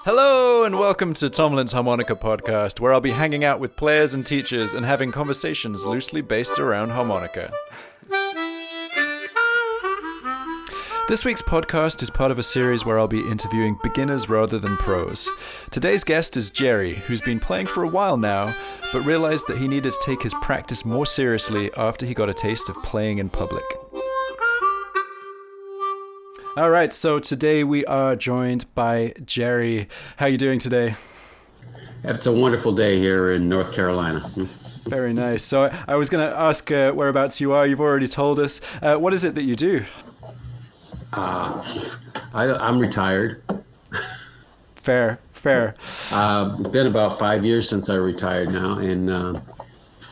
Hello and welcome to Tomlin's Harmonica podcast, where I'll be hanging out with players and teachers and having conversations loosely based around harmonica. This week's podcast is part of a series where I'll be interviewing beginners rather than pros. Today's guest is Jerry, who's been playing for a while now, but realized that he needed to take his practice more seriously after he got a taste of playing in public. All right, so today we are joined by Jerry. How are you doing today? It's a wonderful day here in North Carolina. Very nice. So I was going to ask whereabouts you are. You've already told us. What is it that you do? I'm retired. Fair. It's been about 5 years since I retired now. And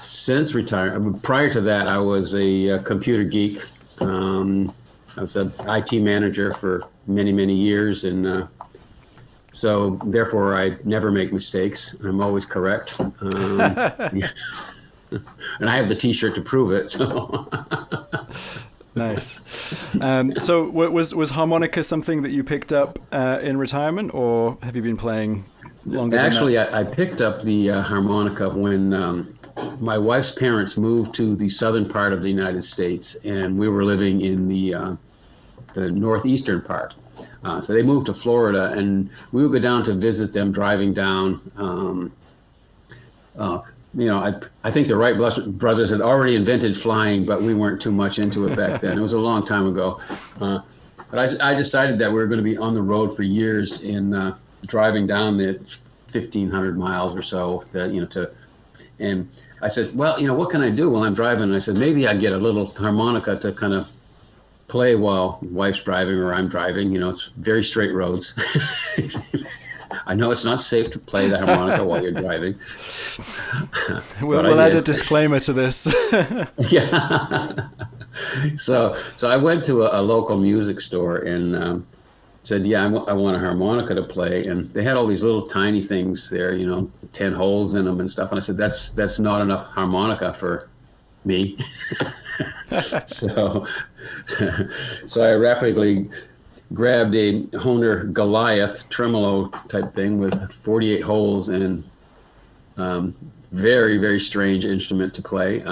since retiring, prior to that, I was a computer geek. I was an IT manager for many, many years, and so therefore I never make mistakes. I'm always correct. Yeah. And I have the T-shirt to prove it. So. Nice. So was harmonica something that you picked up in retirement, or have you been playing longer than that? Actually, I picked up the harmonica when my wife's parents moved to the southern part of the United States, and we were living in the northeastern part. So they moved to Florida, and we would go down to visit them driving down. I think the Wright brothers had already invented flying, but we weren't too much into it back then. It was a long time ago. But I decided that we were going to be on the road for years in driving down the 1,500 miles or so, and I said, well, what can I do while I'm driving? And I said, maybe I get a little harmonica to kind of play while wife's driving or I'm driving. It's very straight roads. I know it's not safe to play the harmonica while you're driving. We'll add a disclaimer to this. Yeah. So I went to a local music store and said, yeah, I want a harmonica to play. And they had all these little tiny things there, 10 holes in them and stuff. And I said, that's not enough harmonica for me. So I rapidly grabbed a Hohner Goliath tremolo type thing with 48 holes and very, very strange instrument to play.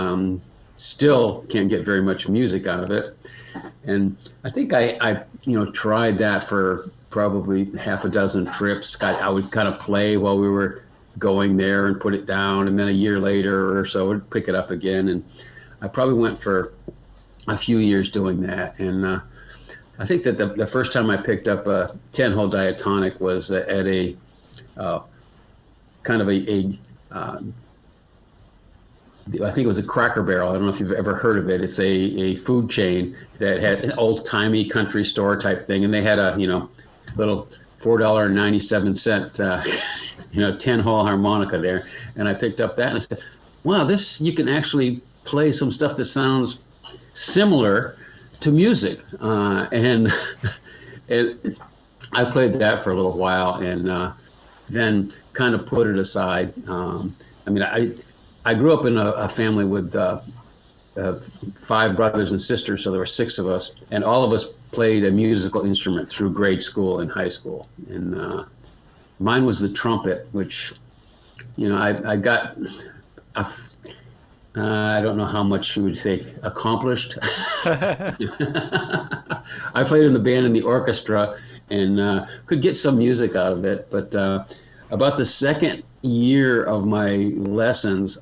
Still can't get very much music out of it. And I think I tried that for probably half a dozen trips. I would kind of play while we were going there and put it down. And then a year later or so, I'd pick it up again. And I probably went for a few years doing that. And I think that the first time I picked up a 10-hole Diatonic was at a kind of I think it was a Cracker Barrel. I don't know if you've ever heard of it. It's a food chain that had an old-timey country store type thing. And they had a, little $4.97, 10-hole harmonica there. And I picked up that and I said, wow, you can actually play some stuff that sounds similar to music. And I played that for a little while and then kind of put it aside. I grew up in a family with 5 brothers and sisters, so there were 6 of us, and all of us played a musical instrument through grade school and high school. And mine was the trumpet, which, I got, I don't know how much you would say accomplished. I played in the band and the orchestra and could get some music out of it. But about the second year of my lessons,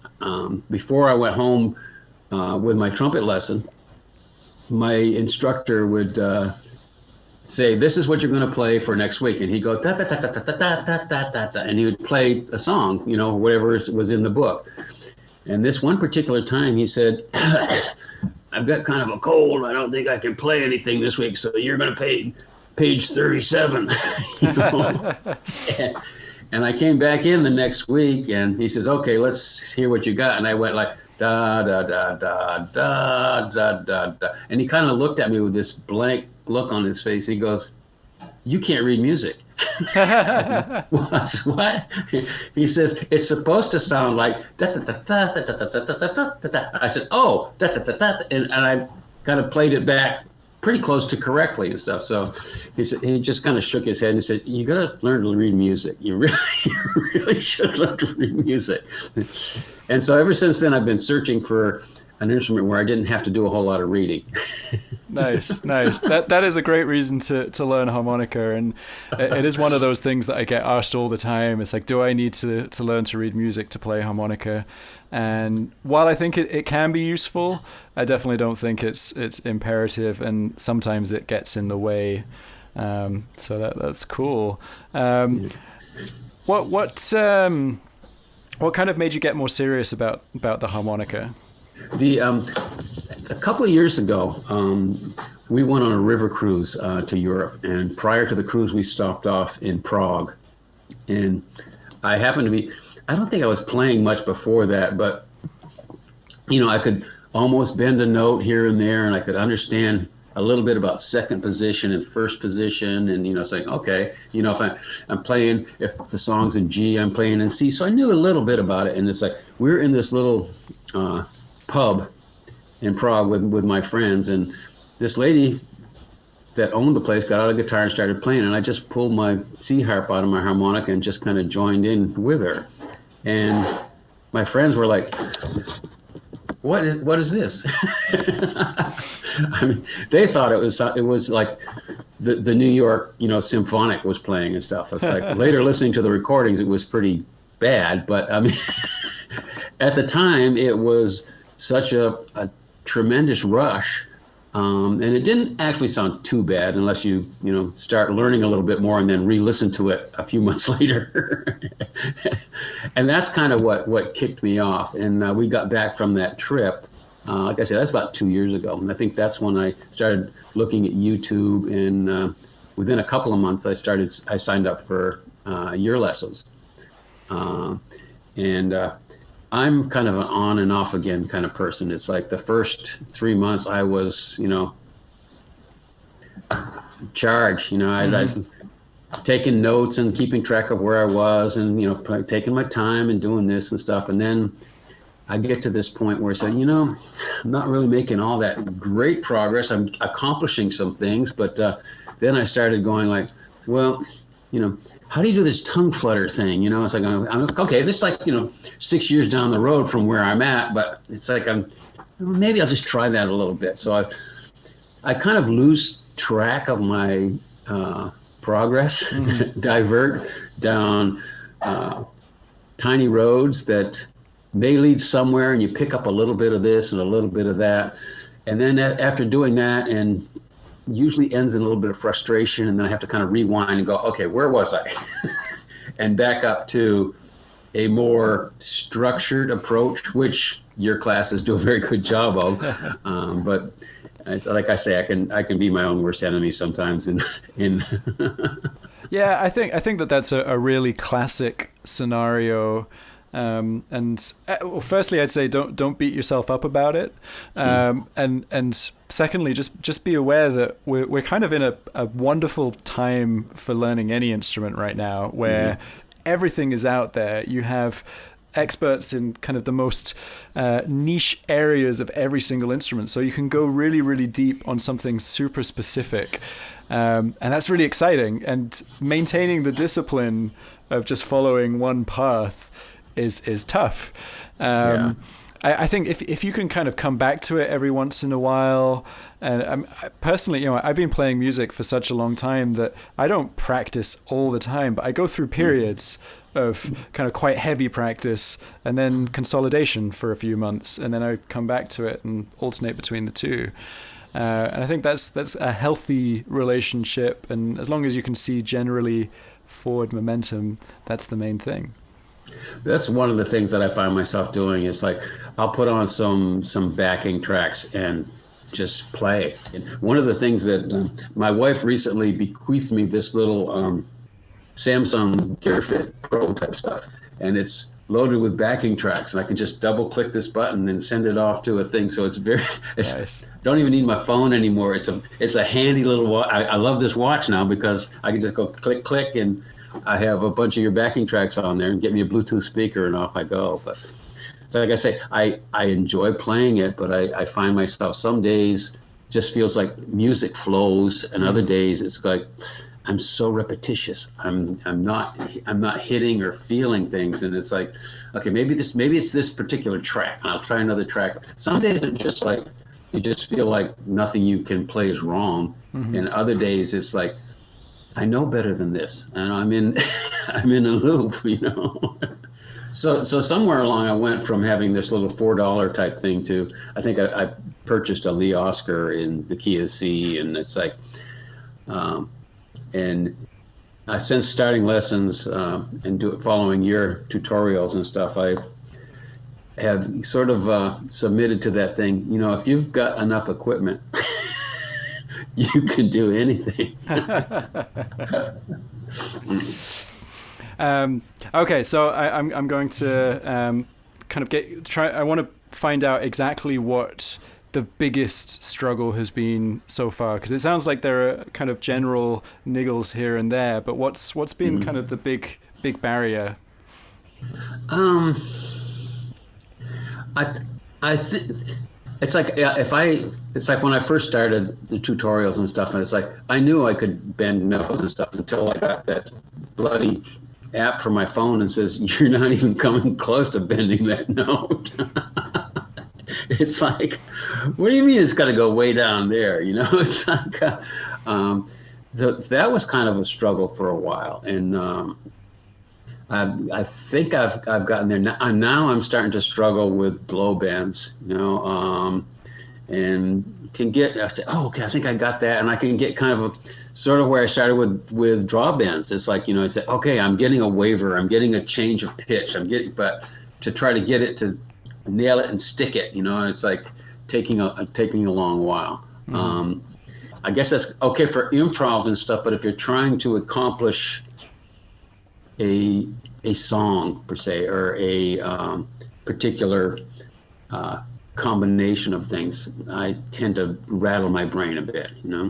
before I went home with my trumpet lesson, my instructor would say, this is what you're going to play for next week. And he'd go, da, da, da, da, da, da, da, da, da, da, and he would play a song, whatever was in the book. And this one particular time he said, I've got kind of a cold. I don't think I can play anything this week. So you're going to play page 37. And I came back in the next week and he says, okay, let's hear what you got. And I went like, da, da, da, da, da, da, da, da. And he kind of looked at me with this blank look on his face. He goes, you can't read music. What? He says, it's supposed to sound like da da da da da da da da da da da. I said, oh, da da da da, and I kind of played it back pretty close to correctly and stuff. So he just kind of shook his head and said, "You got to learn to read music. You really should learn to read music." And so ever since then, I've been searching for an instrument where I didn't have to do a whole lot of reading. Nice. That is a great reason to learn harmonica, and it is one of those things that I get asked all the time. It's like, do I need to learn to read music to play harmonica? And while I think it can be useful, I definitely don't think it's imperative, and sometimes it gets in the way. So that's cool. What kind of made you get more serious about the harmonica? A couple of years ago, we went on a river cruise to Europe, and prior to the cruise, we stopped off in Prague. And I happened to be, I don't think I was playing much before that, but I could almost bend a note here and there, and I could understand a little bit about second position and first position, and saying, okay, if I'm playing, if the song's in G, I'm playing in C. So I knew a little bit about it, and it's like we're in this little pub in Prague with my friends, and this lady that owned the place got out a guitar and started playing, and I just pulled my C harp out of my harmonica and just kind of joined in with her. And my friends were like, what is this? I mean, they thought it was like the New York, symphonic was playing and stuff. It's like later listening to the recordings, it was pretty bad, but I mean, at the time it was such a tremendous rush, and it didn't actually sound too bad unless you start learning a little bit more and then re-listen to it a few months later. And that's kind of what kicked me off. And we got back from that trip. Like I said, that's about 2 years ago, and I think that's when I started looking at YouTube. And within a couple of months, I signed up for your lessons, and I'm kind of an on and off again kind of person. It's like the first 3 months I was, charged. I'd taken notes and keeping track of where I was, and taking my time and doing this and stuff. And then I get to this point where I say, I'm not really making all that great progress. I'm accomplishing some things, but then I started going like, well, how do you do this tongue flutter thing? It's like, I'm okay, this is like, 6 years down the road from where I'm at, but it's like, maybe I'll just try that a little bit. So I kind of lose track of my progress, divert down tiny roads that may lead somewhere, and you pick up a little bit of this and a little bit of that. And then after doing that, and usually ends in a little bit of frustration, and then I have to kind of rewind and go, okay, where was I? And back up to a more structured approach, which your classes do a very good job of. But it's, like I say, I can be my own worst enemy sometimes. Yeah, I think that's a really classic scenario. Well, firstly, I'd say don't beat yourself up about it, and secondly, just be aware that we're kind of in a wonderful time for learning any instrument right now, where everything is out there. You have experts in kind of the most niche areas of every single instrument, so you can go really, really deep on something super specific, and that's really exciting. And maintaining the discipline of just following one path is tough. I think if you can kind of come back to it every once in a while, and personally, I've been playing music for such a long time that I don't practice all the time, but I go through periods of kind of quite heavy practice and then consolidation for a few months, and then I come back to it and alternate between the two. And I think that's a healthy relationship, and as long as you can see generally forward momentum, that's the main thing. That's one of the things that I find myself doing. Is like I'll put on some backing tracks and just play. And one of the things that my wife recently bequeathed me this little Samsung GearFit Pro type stuff, and it's loaded with backing tracks, and I can just double click this button and send it off to a thing. So it's nice. Don't even need my phone anymore. It's a handy little watch. I love this watch now because I can just go click click, and I have a bunch of your backing tracks on there, and get me a Bluetooth speaker, and off I go. But so like I say, I enjoy playing it, but I find myself some days just feels like music flows, and other days it's like I'm so repetitious. I'm not hitting or feeling things, and it's like, okay, maybe it's this particular track, and I'll try another track. Some days are just like you just feel like nothing you can play is wrong, and other days it's like I know better than this, and I'm in I'm in a loop, you know. So somewhere along, I went from having this little $4 type thing to I think I purchased a Lee Oscar in the key of C, and it's like, and since starting lessons and following your tutorials and stuff, I have sort of submitted to that thing. You know, if you've got enough equipment, you can do anything. Okay, so I'm going to kind of I want to find out exactly what the biggest struggle has been so far, because it sounds like there are kind of general niggles here and there, but what's been kind of the big barrier? I think it's like it's like when I first started the tutorials and stuff, and it's like I knew I could bend notes and stuff until I got that bloody app for my phone and says you're not even coming close to bending that note. It's like, what do you mean it's got to go way down there? You know, it's like that was kind of a struggle for a while, and I think I've gotten there now. I'm starting to struggle with blow bends, you know, and can get. I say, oh, okay, I think I got that, and I can get kind of sort of where I started with draw bends. It's like, you know, it's like, okay, I'm getting a waver, I'm getting a change of pitch, but to try to get it to nail it and stick it, you know, it's like taking a long while. I guess that's okay for improv and stuff, but if you're trying to accomplish a song per se, or a particular combination of things, I tend to rattle my brain a bit, you know.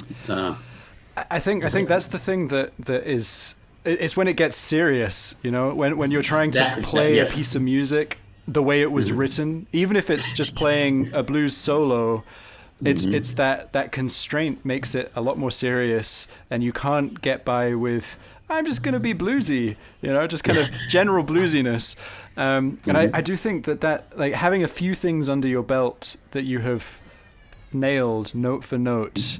I think that's the thing that is, it's when it gets serious, you know, when you're trying to play a piece of music the way it was written, even if it's just playing a blues solo, it's that constraint makes it a lot more serious, and you can't get by with I'm just going to be bluesy, you know, just kind of general bluesiness. And I do think that like having a few things under your belt that you have nailed note for note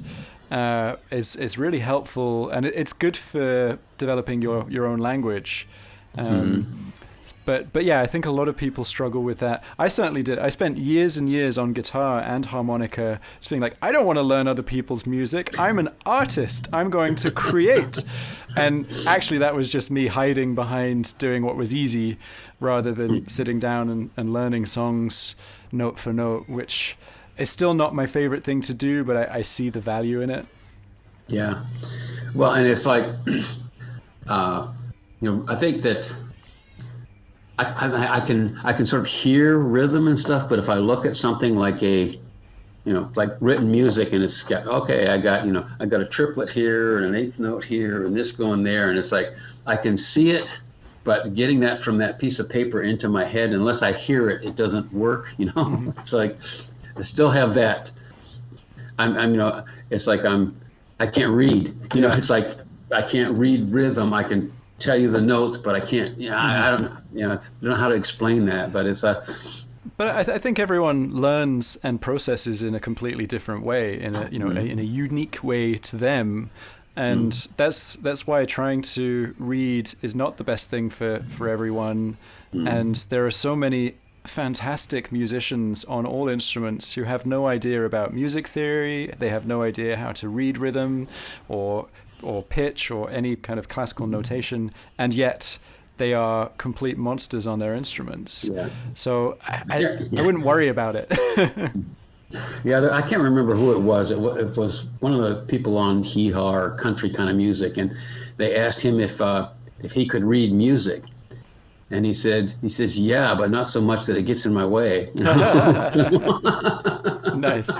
is really helpful, and it's good for developing your own language. But yeah, I think a lot of people struggle with that. I certainly did. I spent years and years on guitar and harmonica just being like, I don't want to learn other people's music. I'm an artist. I'm going to create. And actually that was just me hiding behind doing what was easy rather than sitting down and learning songs note for note, which is still not my favorite thing to do, but I see the value in it. Yeah. Well, and it's like, you know, I think that I can sort of hear rhythm and stuff, but if I look at something like like written music, and it's got, okay, I got a triplet here and an eighth note here and this going there, and it's like I can see it, but getting that from that piece of paper into my head, unless I hear it, it doesn't work. You know, it's like I still have that. I'm you know, it's like I can't read. You know, it's like I can't read rhythm. I can tell you the notes, but I can't. You know, I don't. You know, I don't know how to explain that, but it's a. But I think everyone learns and processes in a completely different way, in a in a unique way to them, and that's why trying to read is not the best thing for everyone. And there are so many fantastic musicians on all instruments who have no idea about music theory. They have no idea how to read rhythm or pitch or any kind of classical notation, and yet they are complete monsters on their instruments. Yeah. So I wouldn't worry about it. Yeah, I can't remember who it was. It was one of the people on Hee Haw or country kind of music, and they asked him if he could read music, and he says, yeah, but not so much that it gets in my way. Nice.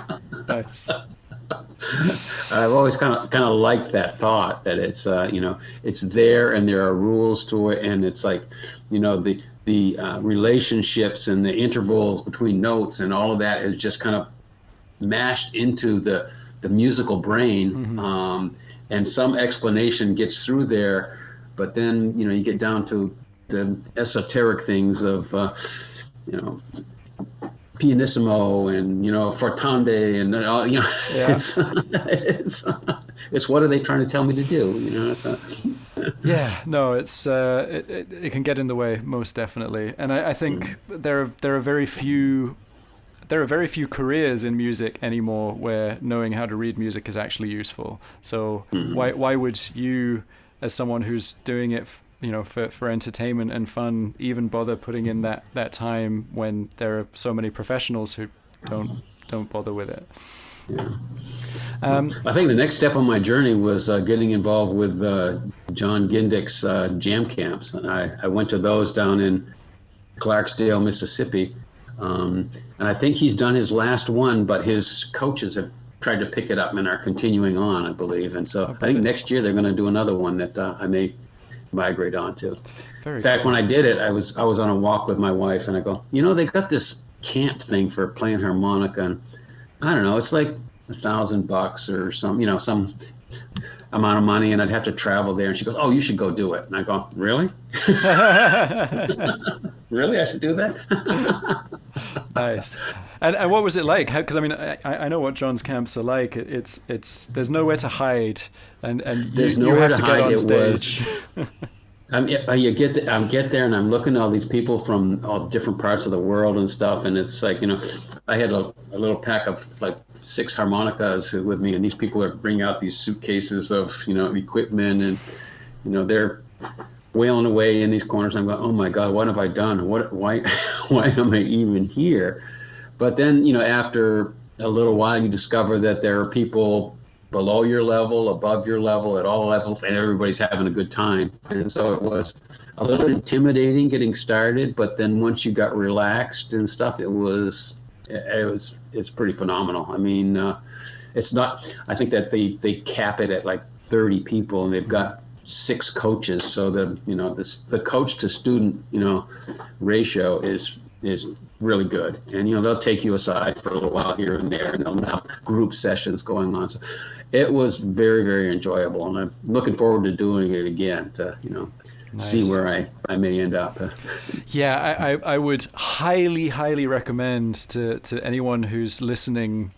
I've always kind of liked that thought that it's it's there and there are rules to it, and it's like, you know, the relationships and the intervals between notes and all of that is just kind of mashed into the the musical brain, and some explanation gets through there, but then you get down to the esoteric things of pianissimo and fortande and all, Yeah. it's what are they trying to tell me to do, Yeah, no, it can get in the way, most definitely. And I think there are very few careers in music anymore where knowing how to read music is actually useful. So why would you, as someone who's doing it for entertainment and fun, even bother putting in that time when there are so many professionals who don't bother with it? Yeah. I think the next step on my journey was getting involved with John Gindick's jam camps. I went to those down in Clarksdale, Mississippi, and I think he's done his last one, but his coaches have tried to pick it up and are continuing on, I believe. And so I think next year they're going to do another one that I may migrate onto. In fact, when I did it, I was on a walk with my wife, and I go, they got this camp thing for playing harmonica, and I don't know, it's like $1,000 or some amount of money, and I'd have to travel there. And she goes, "Oh, you should go do it." And I go, "Really? Really? I should do that?" Nice. And what was it like? Because I know what John's camps are like. It's there's nowhere to hide, and you have to get on stage. I get there and I'm looking at all these people from all different parts of the world and stuff, and it's like I had a little pack of like 6 harmonicas with me, and these people are bringing out these suitcases of equipment, and they're wailing away in these corners. I'm going, oh my God, what have I done? Why am I even here? But then after a little while, you discover that there are people below your level, above your level, at all levels, and everybody's having a good time. And so it was a little intimidating getting started, but then once you got relaxed and stuff, it's pretty phenomenal. I mean, it's not, I think that they cap it at like 30 people, and they've got 6 coaches. So the coach to student, ratio is really good. And, they'll take you aside for a little while here and there, and they'll have group sessions going on. So it was very, very enjoyable, and I'm looking forward to doing it again to, Nice. See where I may end up. Yeah, I would highly, highly recommend to anyone who's listening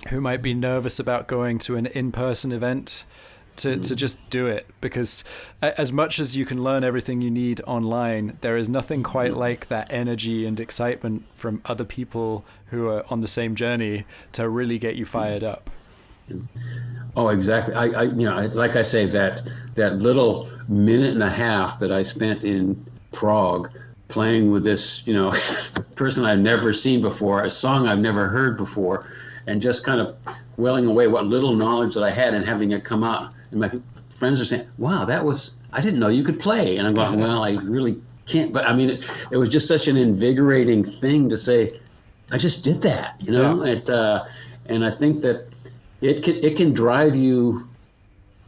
who might be nervous about going to an in-person event to just do it, because as much as you can learn everything you need online, there is nothing quite like that energy and excitement from other people who are on the same journey to really get you fired up. Oh, exactly. I like I say, that little minute and a half that I spent in Prague playing with this, person I've never seen before, a song I've never heard before, and just kind of welling away what little knowledge that I had and having it come out. And my friends are saying, "Wow, I didn't know you could play." And I'm going, "Well, I really can't." But I mean, it was just such an invigorating thing to say, I just did that, Yeah. And I think that it can drive you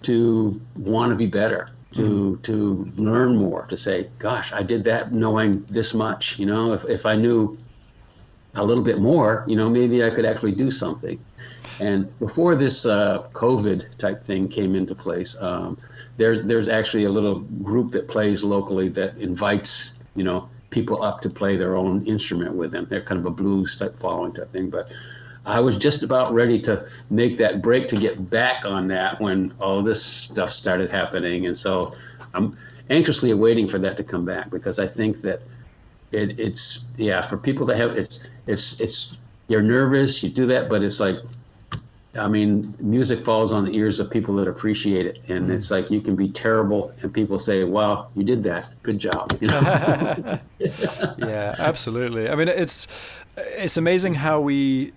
to want to be better, to learn more, to say, "Gosh, I did that knowing this much." If I knew a little bit more, maybe I could actually do something. And before this COVID type thing came into place, there's actually a little group that plays locally that invites, people up to play their own instrument with them. They're kind of a blues type following type thing. But I was just about ready to make that break to get back on that when all this stuff started happening. And so I'm anxiously awaiting for that to come back, because I think that it's for people that have, it's you're nervous, you do that, but it's like, I mean, music falls on the ears of people that appreciate it. And it's like, you can be terrible and people say, "Wow, you did that. Good job." Yeah, absolutely. I mean, it's amazing how we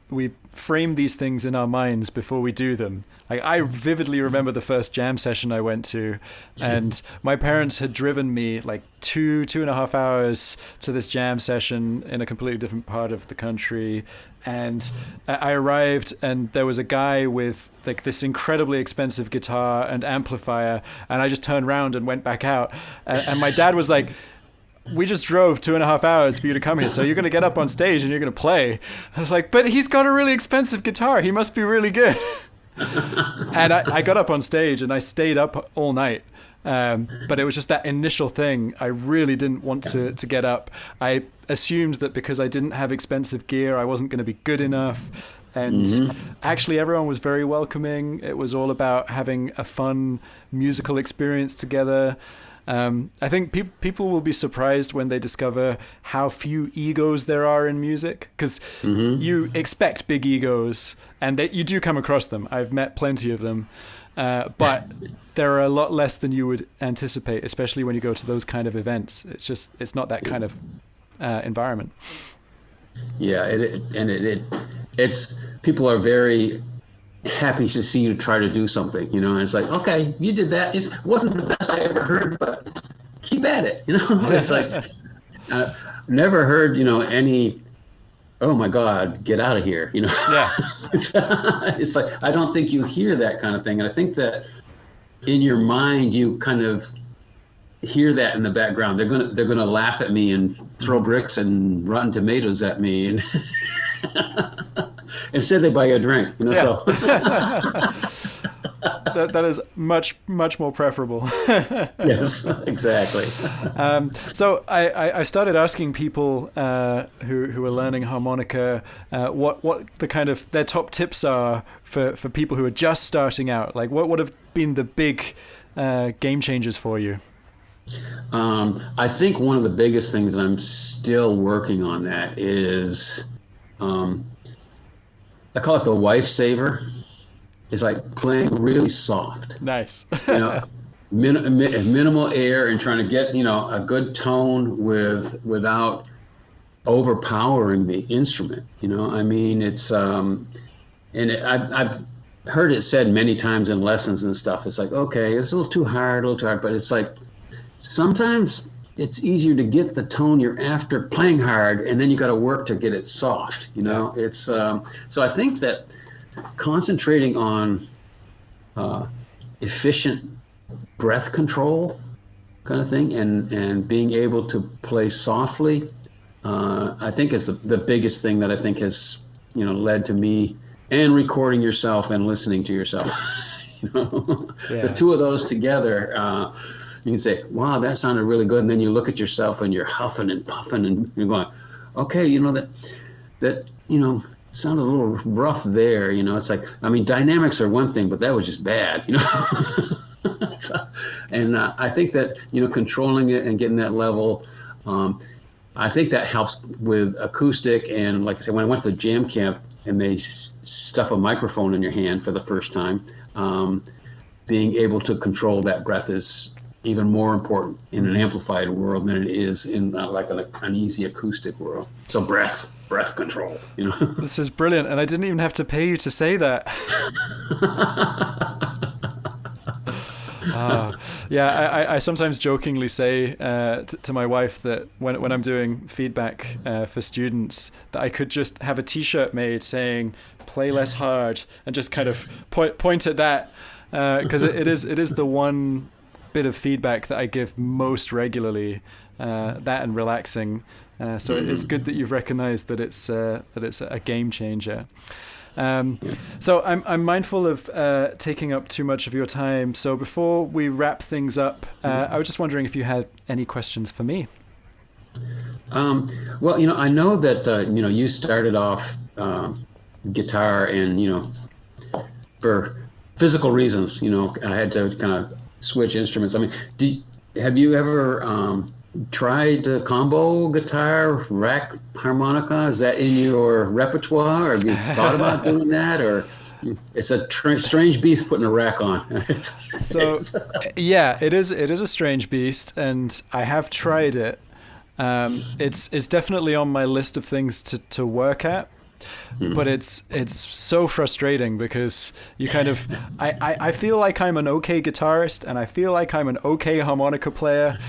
frame these things in our minds before we do them. Like, I vividly remember the first jam session I went to, and my parents had driven me like 2.5 hours to this jam session in a completely different part of the country. And I arrived, and there was a guy with like this incredibly expensive guitar and amplifier, and I just turned around and went back out. And my dad was like, "We just drove 2.5 hours for you to come here, so you're going to get up on stage and you're going to play." I was like, "But he's got a really expensive guitar. He must be really good." And I got up on stage and I stayed up all night. But it was just that initial thing. I really didn't want to get up. I assumed that because I didn't have expensive gear, I wasn't going to be good enough. And actually, everyone was very welcoming. It was all about having a fun musical experience together. I think people will be surprised when they discover how few egos there are in music, because you expect big egos, and you do come across them. I've met plenty of them. But there are a lot less than you would anticipate, especially when you go to those kind of events. It's not that kind of environment. Yeah, it's people are very happy to see you try to do something, and it's like, okay, you did that. It wasn't the best I ever heard, but keep at it. It's like never heard any. Oh my God, get out of here. Yeah. It's like, I don't think you hear that kind of thing. And I think that in your mind, you kind of hear that in the background. They're gonna laugh at me and throw bricks and rotten tomatoes at me, and instead they buy you a drink. So that is much more preferable. Yes, exactly. So I started asking people who are learning harmonica what the kind of their top tips are for people who are just starting out. Like what have been the big game changers for you? I think one of the biggest things, and I'm still working on that, is I call it the wife saver. It's like playing really soft. Nice. Minimal air and trying to get a good tone without overpowering the instrument. I mean, it's I've heard it said many times in lessons and stuff. It's like, okay, it's a little too hard, but it's like sometimes it's easier to get the tone you're after playing hard, and then you got to work to get it soft. It's so I think that concentrating on efficient breath control kind of thing, and being able to play softly, I think is the biggest thing that I think has led to me and recording yourself and listening to yourself. The two of those together, you can say, wow, that sounded really good, and then you look at yourself and you're huffing and puffing and you're going, okay, that sounded a little rough there. It's like, I mean, dynamics are one thing, but that was just bad. And I think that controlling it and getting that level, I think that helps with acoustic. And like I said, when I went to the jam camp and they stuff a microphone in your hand for the first time, being able to control that breath is even more important in an amplified world than it is in like an easy acoustic world. So breath control. This is brilliant, and I didn't even have to pay you to say that. I sometimes jokingly say to my wife that when I'm doing feedback for students, that I could just have a T-shirt made saying "play less hard" and just kind of point at that, because it is the one bit of feedback that I give most regularly, that and relaxing. So it's good that you've recognized that it's a game changer. So I'm mindful of taking up too much of your time. So before we wrap things up, I was just wondering if you had any questions for me. Well, I know that you started off guitar, and for physical reasons, I had to kind of switch instruments. I mean, have you ever tried combo guitar, rack harmonica? Is that in your repertoire, or have you thought about doing that? Or it's a strange beast putting a rack on. So yeah, it is a strange beast, and I have tried it. It's definitely on my list of things to work at. But it's so frustrating because you kind of I feel like I'm an okay guitarist, and I feel like I'm an okay harmonica player,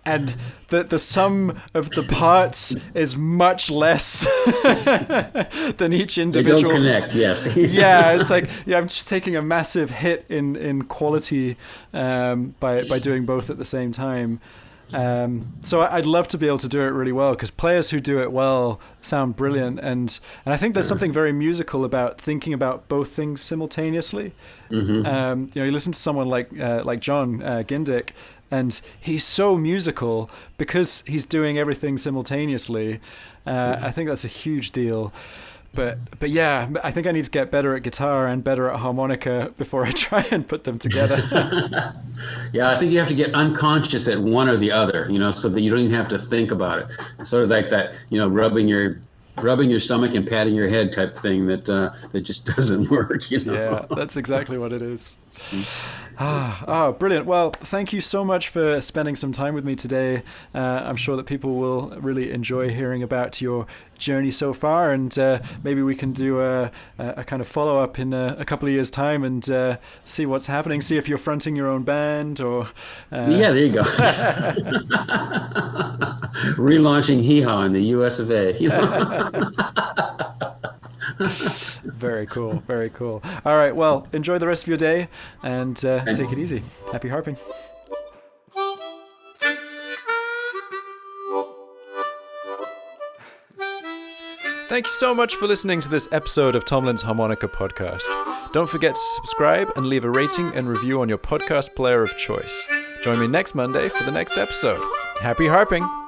and the sum of the parts is much less than each individual. They don't connect, yes. Yeah, it's like I'm just taking a massive hit in quality by doing both at the same time. So I'd love to be able to do it really well, because players who do it well sound brilliant, and I think there's something very musical about thinking about both things simultaneously. You listen to someone like John Gindick, and he's so musical because he's doing everything simultaneously. I think that's a huge deal. But yeah, I think I need to get better at guitar and better at harmonica before I try and put them together. Yeah, I think you have to get unconscious at one or the other, so that you don't even have to think about it. Sort of like that, rubbing your stomach and patting your head type thing that just doesn't work. Yeah, that's exactly what it is. Brilliant. Well, thank you so much for spending some time with me today. I'm sure that people will really enjoy hearing about your journey so far, and maybe we can do a kind of follow-up in a couple of years' time and see what's happening, see if you're fronting your own band or... Yeah, there you go. Relaunching Hee Haw in the US of A. Very cool. Very cool. All right. Well, enjoy the rest of your day and take it easy. Happy harping. Thank you so much for listening to this episode of Tomlin's Harmonica podcast. Don't forget to subscribe and leave a rating and review on your podcast player of choice. Join me next Monday for the next episode. Happy harping!